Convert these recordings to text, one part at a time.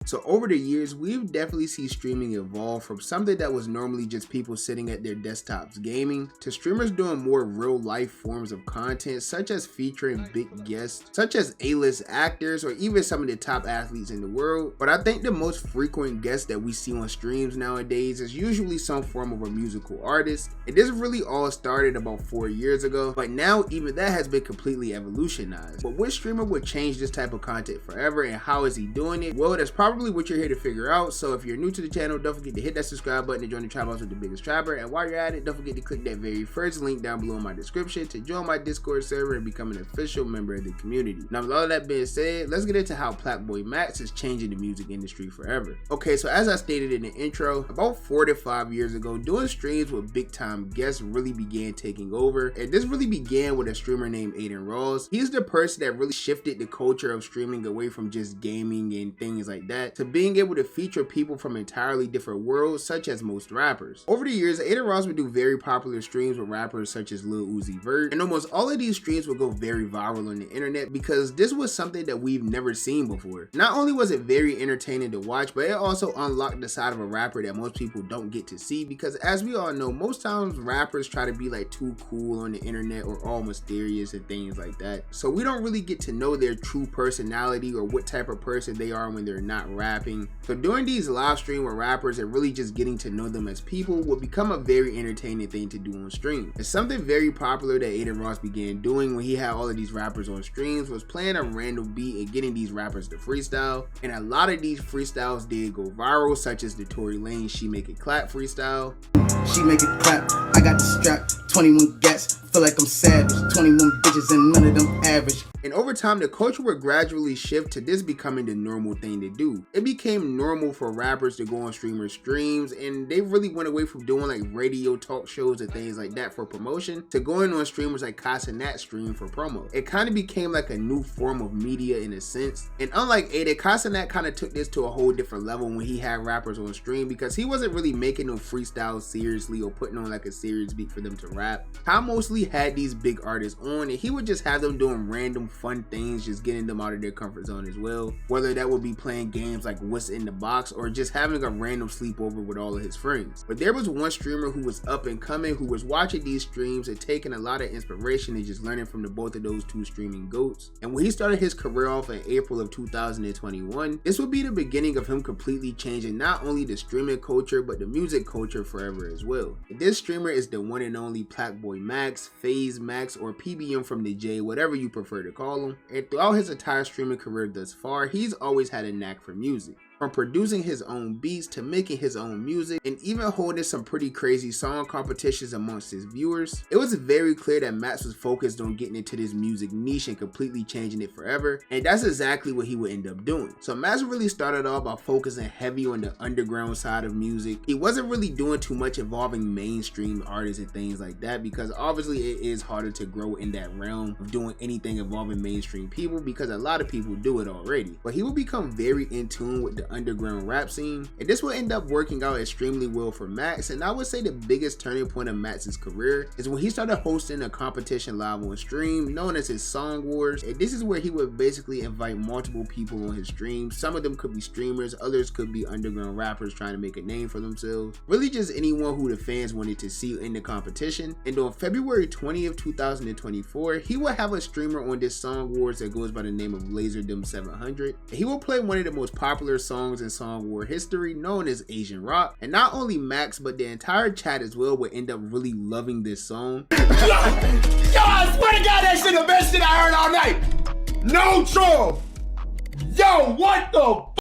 So over the years, we've definitely seen streaming evolve from something that was normally just people sitting at their desktops gaming to streamers doing more real life forms of content, such as featuring big guests, such as A-list actors or even some of the top athletes in the world. But I think the most frequent guest that we see on streams nowadays is usually some form of a musical artist. And this really all started about 4 years ago, but now even that has been completely evolutionized. But which streamer would change this type of content forever, and how is he doing it? Well, that's probably what you're here to figure out. So if you're new to the channel, don't forget to hit that subscribe button to join the trap house with the biggest trapper. And while you're at it, don't forget to click that very first link down below in my description to join my Discord server and become an official member of the community. Now with all of that being said, let's get into how PlaqueBoyMax is changing the music industry forever. Okay, so as I stated in the intro, about 4 to 5 years ago, doing streams with big time guests really began taking over, and this really began with a streamer named Adin. He's the person that really shifted the culture of streaming away from just gaming and things like that to being able to feature people from entirely different worlds, such as most rappers. Over the years, Adin would do very popular streams with rappers such as Lil Uzi Vert, and almost all of these streams would go very viral on the internet because this was something that we've never seen before. Not only was it very entertaining to watch, but it also unlocked the side of a rapper that most people don't get to see, because as we all know, most times rappers try to be like too cool on the internet or all mysterious and things like that, so we don't really get to know their true personality or what type of person they are when they're not rapping. So doing these live stream with rappers and really just getting to know them as people would become a very entertaining thing to do on stream. And something very popular that Adin began doing when he had all of these rappers on streams was playing a random beat and getting these rappers to freestyle, and a lot of these freestyles did go viral, such as the Tory Lanez She Make It Clap freestyle. She make it clap, I got the strap, 21 gats, feel like I'm savage, 21 bitches and none of them average. And over time, the culture would gradually shift to this becoming the normal thing to do. It became normal for rappers to go on streamers' streams, and they really went away from doing like radio talk shows and things like that for promotion to going on streamers like Cenat stream for promo. It kind of became like a new form of media in a sense. And unlike Adin, Cenat kind of took this to a whole different level when he had rappers on stream, because he wasn't really making no freestyles seriously or putting on like a serious beat for them to rap. Kyle mostly had these big artists on, and he would just have them doing random fun things, just getting them out of their comfort zone as well, whether that would be playing games like What's in the Box or just having a random sleepover with all of his friends. But there was one streamer who was up and coming who was watching these streams and taking a lot of inspiration and just learning from the both of those two streaming goats. And when he started his career off in April of 2021, this would be the beginning of him completely changing not only the streaming culture but the music culture forever as well. And this streamer is the one and only PlaqueBoyMax, FaZe Max, or PBM from the J, whatever you prefer to call him. And throughout his entire streaming career thus far, he's always had a knack for music. From producing his own beats to making his own music and even holding some pretty crazy song competitions amongst his viewers, it was very clear that Max was focused on getting into this music niche and completely changing it forever, and that's exactly what he would end up doing. So Max really started off by focusing heavy on the underground side of music. He wasn't really doing too much involving mainstream artists and things like that, because obviously it is harder to grow in that realm of doing anything involving mainstream people, because a lot of people do it already. But he would become very in tune with the underground rap scene, and this will end up working out extremely well for Max. And I would say the biggest turning point of Max's career is when he started hosting a competition live on stream known as his Song Wars, and this is where he would basically invite multiple people on his streams. Some of them could be streamers, others could be underground rappers trying to make a name for themselves, really just anyone who the fans wanted to see in the competition. And on February 20th 2024, he will have a streamer on this Song Wars that goes by the name of LaserDim700, and he will play one of the most popular songs in Song War history, known as Asian Rock. And not only Max but the entire chat as well would end up really loving this song. Yo, I swear to God, that shit the best shit I heard all night. No troll. Yo, what the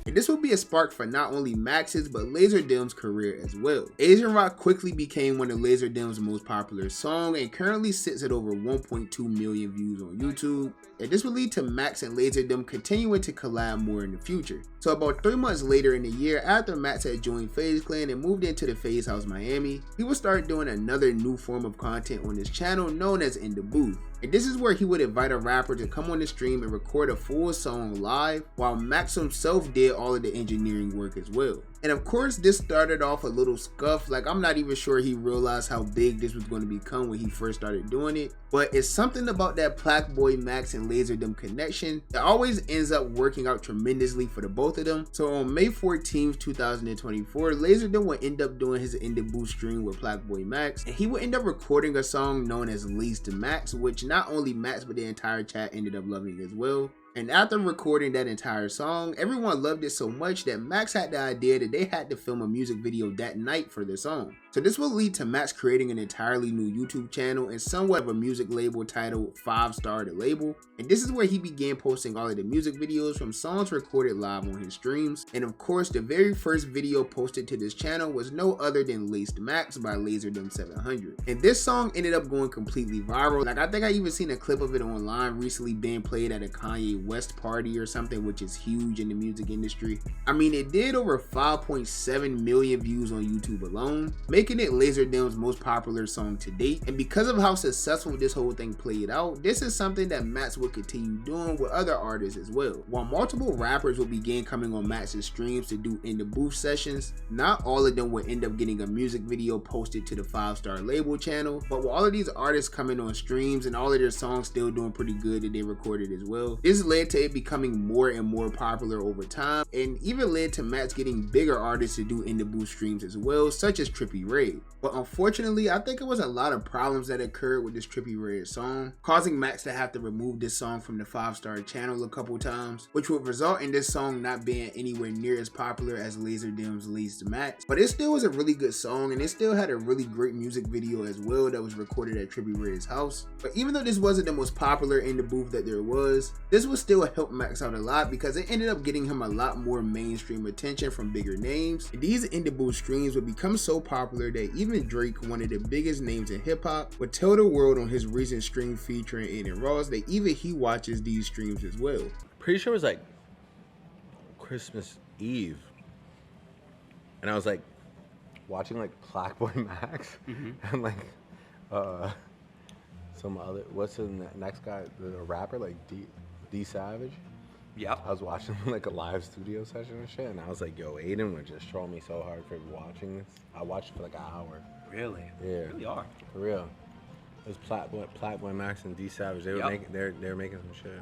And this would be a spark for not only Max's but LaserDim's career as well. Asian Rock quickly became one of LaserDim's most popular songs and currently sits at over 1.2 million views on YouTube. And this would lead to Max and LaserDim continuing to collab more in the future. So about 3 months later in the year, after Max had joined FaZe Clan and moved into the FaZe House Miami, he would start doing another new form of content on his channel known as In The Booth. And this is where he would invite a rapper to come on the stream and record a full song live, while Max himself did all of the engineering work as well. And of course, this started off a little scuff. Like, I'm not even sure he realized how big this was going to become when he first started doing it. But it's something about that PlaqueBoyMax and LaserDim connection that always ends up working out tremendously for the both of them. So on May 14th, 2024, LaserDim would end up doing his In the Booth stream with PlaqueBoyMax, and he would end up recording a song known as Lease to Max, which not only Max but the entire chat ended up loving as well. And after recording that entire song, everyone loved it so much that Max had the idea that they had to film a music video that night for the song. So this will lead to Max creating an entirely new YouTube channel and somewhat of a music label titled 5 Star The Label. And this is where he began posting all of the music videos from songs recorded live on his streams. And of course, the very first video posted to this channel was no other than Lease to Max by LaserDim 700. And this song ended up going completely viral. Like, I think I even seen a clip of it online recently being played at a Kanye West party or something, which is huge in the music industry. I mean, it did over 5.7 million views on YouTube alone, making it LaserDim's most popular song to date. And because of how successful this whole thing played out, this is something that Max will continue doing with other artists as well. While multiple rappers will begin coming on Max's streams to do In the Booth sessions, not all of them will end up getting a music video posted to the 5 Star Label channel. But with all of these artists coming on streams and all of their songs still doing pretty good that they recorded as well, this led to it becoming more and more popular over time, and even led to Max getting bigger artists to do In the Booth streams as well, such as Trippie Redd. But unfortunately, I think it was a lot of problems that occurred with this Trippie Redd song, causing Max to have to remove this song from the 5 Star channel a couple times, which would result in this song not being anywhere near as popular as LaserDim's Lease to Max. But it still was a really good song, and it still had a really great music video as well that was recorded at Trippie Redd's house. But even though this wasn't the most popular In the Booth that there was, this was still helped Max out a lot because it ended up getting him a lot more mainstream attention from bigger names. And these In the Booth streams would become so popular that even Drake, one of the biggest names in hip hop, would tell the world on his recent stream featuring Adin Ross that even he watches these streams as well. Pretty sure it was like Christmas Eve, and I was like watching like PlaqueBoyMax and like some other, what's the next guy, the rapper, like D Savage. Yeah. I was watching like a live studio session and shit, and I was like, yo, Adin would just troll me so hard for watching this. I watched it for like an hour. Really? Yeah. You really are. For real. It was PlaqueBoyMax and D Savage. They were making some shit.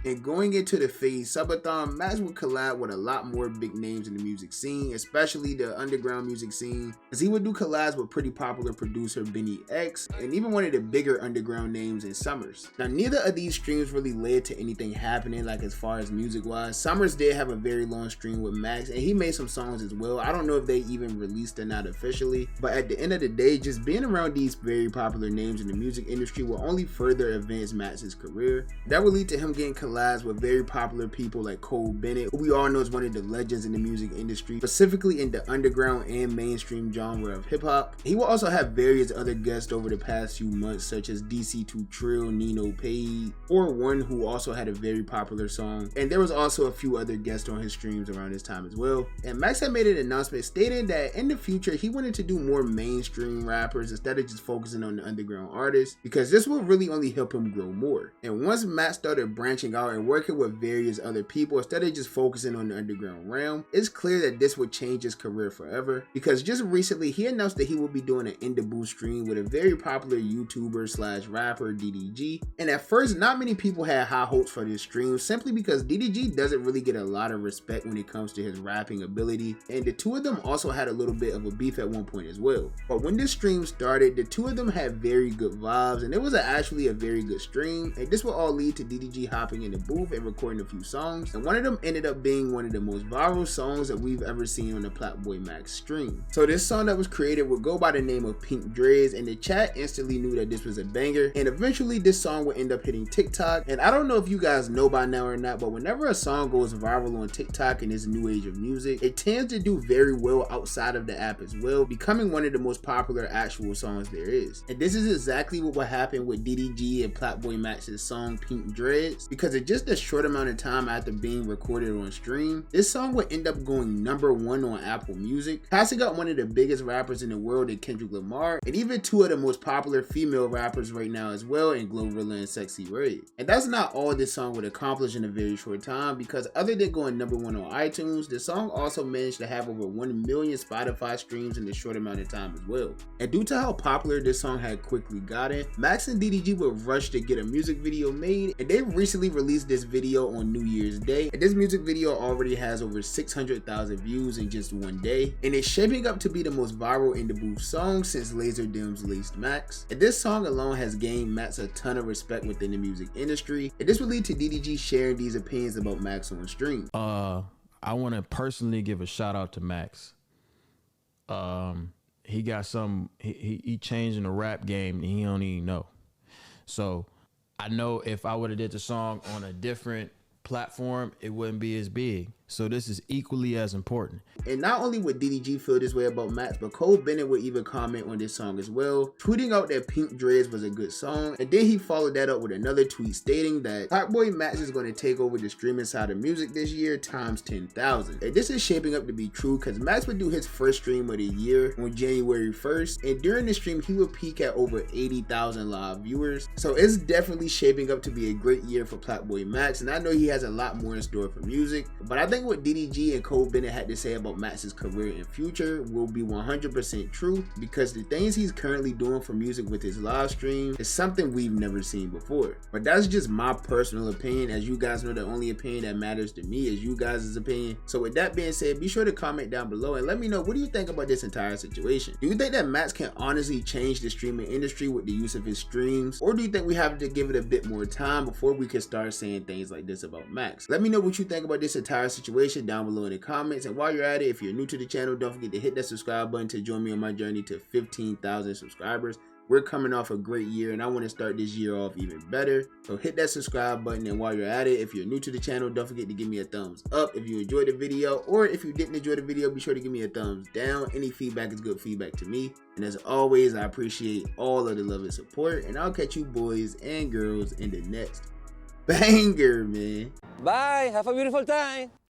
And going into the phase subathon, Max would collab with a lot more big names in the music scene, especially the underground music scene, as he would do collabs with pretty popular producer Benny X, and even one of the bigger underground names in Summers. Now, neither of these streams really led to anything happening, like as far as music wise. Summers did have a very long stream with Max, and he made some songs as well. I don't know if they even released or not officially, but at the end of the day, just being around these very popular names in the music industry will only further advance Max's career. That would lead to him getting collabs with very popular people like Cole Bennett, who we all know is one of the legends in the music industry, specifically in the underground and mainstream genre of hip-hop. He will also have various other guests over the past few months, such as DC2 Trill, Nino Payne, or one who also had a very popular song, and there was also a few other guests on his streams around this time as well. And Max had made an announcement stating that in the future he wanted to do more mainstream rappers instead of just focusing on the underground artists, because this will really only help him grow more. And once Max started branching out and working with various other people instead of just focusing on the underground realm, it's clear that this would change his career forever, because just recently he announced that he will be doing an In the Booth stream with a very popular YouTuber slash rapper, DDG. And at first, not many people had high hopes for this stream, simply because DDG doesn't really get a lot of respect when it comes to his rapping ability, and the two of them also had a little bit of a beef at one point as well. But when this stream started, the two of them had very good vibes, and it was actually a very good stream, and this will all lead to DDG hopping in the booth and recording a few songs, and one of them ended up being one of the most viral songs that we've ever seen on the PlaqueBoyMax stream. So this song that was created would go by the name of Pink Dreads, and the chat instantly knew that this was a banger, and eventually this song would end up hitting TikTok. And I don't know if you guys know by now or not, but whenever a song goes viral on TikTok in this new age of music, it tends to do very well outside of the app as well, becoming one of the most popular actual songs there is. And this is exactly what will happen with DDG and PlaqueBoyMax's song Pink Dreads, because because in just a short amount of time after being recorded on stream, this song would end up going #1 on Apple Music, passing out one of the biggest rappers in the world in Kendrick Lamar, and even two of the most popular female rappers right now as well in Glorilla and Sexy Ray. And that's not all this song would accomplish in a very short time, because other than going #1 on iTunes, the song also managed to have over 1 million Spotify streams in a short amount of time as well. And due to how popular this song had quickly gotten, Max and DDG would rush to get a music video made, and they recently released this video on New Year's Day, and this music video already has over 600,000 views in just one day, and it's shaping up to be the most viral in the booth song since Laser Dim's Laced Max. And this song alone has gained Max a ton of respect within the music industry, and this will lead to DDG sharing these opinions about Max on stream. I want to personally give a shout out to Max. He got some, he changing the rap game and he don't even know. So I know if I would have did the song on a different platform, it wouldn't be as big. So this is equally as important. And not only would DDG feel this way about Max, but Cole Bennett would even comment on this song as well, tweeting out that Pink Dreads was a good song, and then he followed that up with another tweet stating that PlaqueBoyMax is going to take over the streaming side of music this year times 10,000. And this is shaping up to be true, because Max would do his first stream of the year on January 1st, and during the stream he would peak at over 80,000 live viewers. So it's definitely shaping up to be a great year for PlaqueBoyMax, and I know he has a lot more in store for music, but I think what DDG and Cole Bennett had to say about Max's career and future will be 100% true, because the things he's currently doing for music with his live stream is something we've never seen before. But that's just my personal opinion. As you guys know, the only opinion that matters to me is you guys' opinion. So with that being said, be sure to comment down below and let me know, what do you think about this entire situation? Do you think that Max can honestly change the streaming industry with the use of his streams, or do you think we have to give it a bit more time before we can start saying things like this about Max? Let me know what you think about this entire situation down below in the comments, and while you're at it, if you're new to the channel, don't forget to hit that subscribe button to join me on my journey to 15,000 subscribers. We're coming off a great year and I want to start this year off even better, so hit that subscribe button. And while you're at it, if you're new to the channel, don't forget to give me a thumbs up if you enjoyed the video, or if you didn't enjoy the video, be sure to give me a thumbs down. Any feedback is good feedback to me, and as always, I appreciate all of the love and support, and I'll catch you boys and girls in the next banger, man. Bye, have a beautiful time.